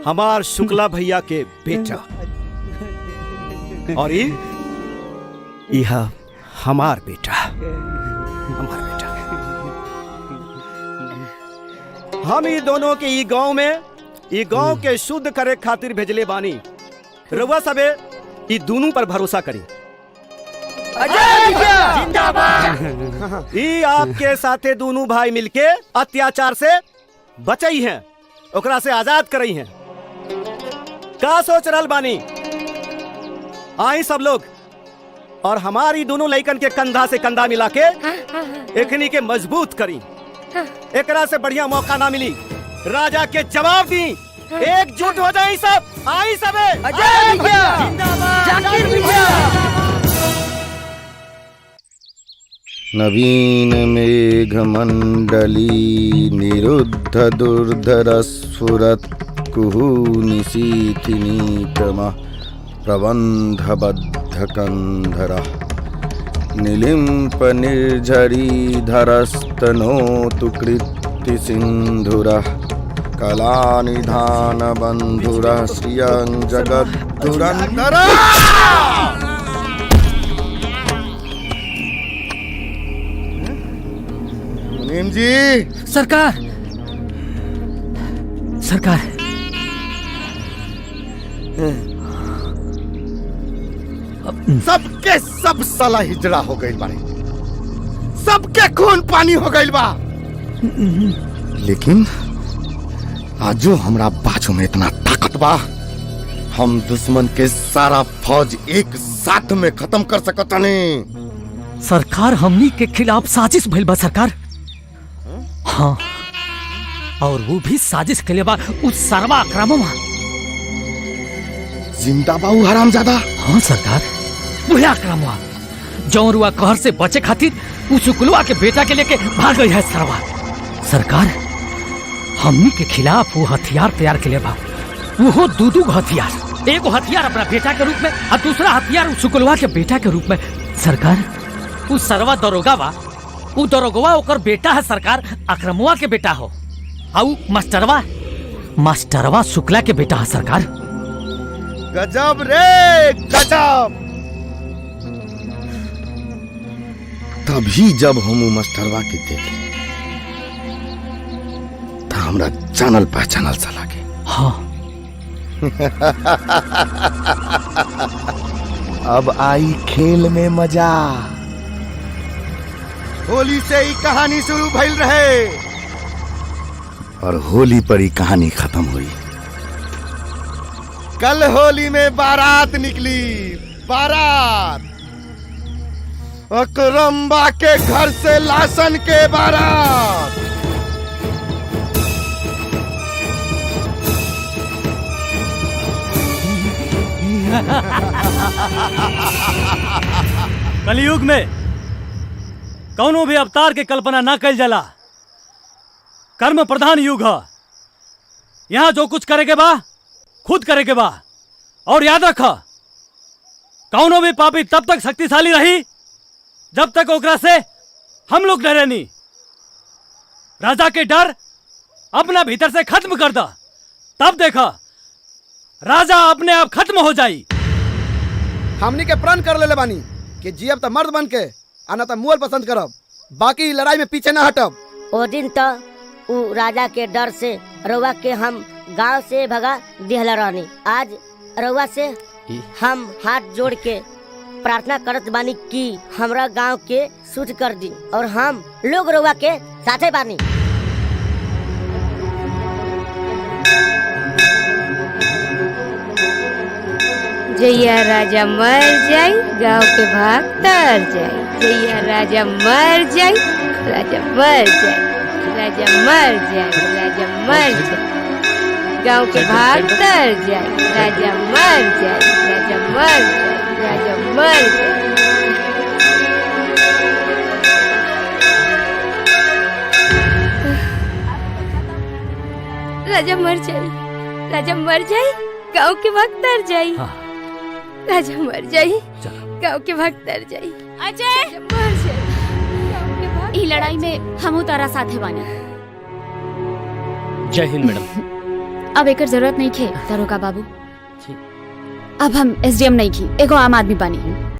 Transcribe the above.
हमार शुक्ला भैया के बेटा और यह हमार बेटा। हम ई दोनों के ई गांव के शुद्ध करे खातिर भेजले बानी। रउआ सबे ई दोनों पर भरोसा करी। ई आपके साथे दोनों भाई मिलके अत्याचार से बचई हैं, ओकरा से आजाद करई हैं। का सोच रहल बानी? आई सब लोग और हमारी दोनों लइकन के कंधा से कंधा मिला के एकनी के मजबूत करी। एकरा से बढ़िया मौका ना मिली। राजा के जवाब दी। एकजुट हो जाए सब। आई सबे। अजय भैया, जाकिर भैया। नवीन मेघमंडली निरुद्ध दुर्धर स्फुरत् कुहू निशीथिनी प्रबंधबद्ध कंधरः निलिम्प निर्झरी धरस्तनोतु कृत्ति सिंधुरः कलानिधान बंधुरः श्रियं जगद्धुरंधरः। मुनीम जी। सरकार सबके सब साला हिजड़ा हो गई बारे, सबके खून पानी हो गई बा। लेकिन आजो हमरा बाजू में इतना ताकत बा, हम दुश्मन के सारा फौज एक साथ में खत्म कर सकता नहीं। सरकार हमनी के खिलाफ साजिश भइल बा सरकार। हाँ, और वो भी साजिश के लिए बा उस सरवा आक्रामक जिंदा बाऊ हरामजादा। हाँ सरकार, वही आक्रामक जौरुआ कहर से बचे खातिर उस शुक्लवा के बेटा के लेके भाग गई है सरवा। सरकार हमनी के खिलाफ वो हथियार तैयार के लिए बा। वो दो हथियार, एक हथियार अपना बेटा के रूप में और दूसरा हथियार उस शुक्लवा के बेटा के रूप में। सरकार उस सरवा दरोगा बा, वो दरोगवा ओकर बेटा है सरकार, अक्रमुआ के बेटा हो। और मास्टरवा शुक्ला के बेटा है सरकार। गजब रे गजब। तभी जब हम मास्टरवा के देखे तो हमरा जानल पहचानल सा लगे। हाँ। अब आई खेल में मजा। होली से ही कहानी शुरू भइल रहे और होली पर ही कहानी खत्म हुई। कल होली में बारात निकली, बारात अकरम्बा के घर से लाशन के बारात। कलयुग में कौनो भी अवतार के कल्पना ना कल जाला। कर्म प्रधान युग है। यहाँ जो कुछ करे के बा खुद करे के बा। और याद रख, कौनो भी पापी तब तक शक्तिशाली रही जब तक ओकरा से हम लोग डरे नहीं। राजा के डर अपना भीतर से खत्म कर दा, तब देखा राजा अपने आप खत्म हो जाई। हमनी के प्रण कर ले बानी कि जियब त मर्द बन के आना त मुअल पसंद करब, बाकी लड़ाई में पीछे ना हटब। ओ दिन तो उ राजा के डर से रउआ के हम गांव से भगा दिहला रहनी। आज रउआ से हम हाथ जोड़ के प्रार्थना करत बानी कि हमरा गांव के शुद्ध कर दी और हम लोग रउआ के साथे बानी। जैया राजा मर जाई गांव के भाग तर जाई। जैया राजा मर जाई, राजा मर जाई, राजा मर जाई, राजा मर जाई, गांव के भाग तर जाई। राजा मर जाई, राजा मर जाई, राजा मर जाई। राजा मर जाई, राजा मर जाई, गांव के भाग तर जाई। राजा मर जाई, गांव के भाग तर जाई। अजय मर जाई। ई लड़ाई में हम तारा साथे बानी। जय हिंद मैडम। अब एकर जरूरत नहीं खे दरोगा बाबू। अब हम एसडीएम नहीं की, एगो आम आदमी बानी।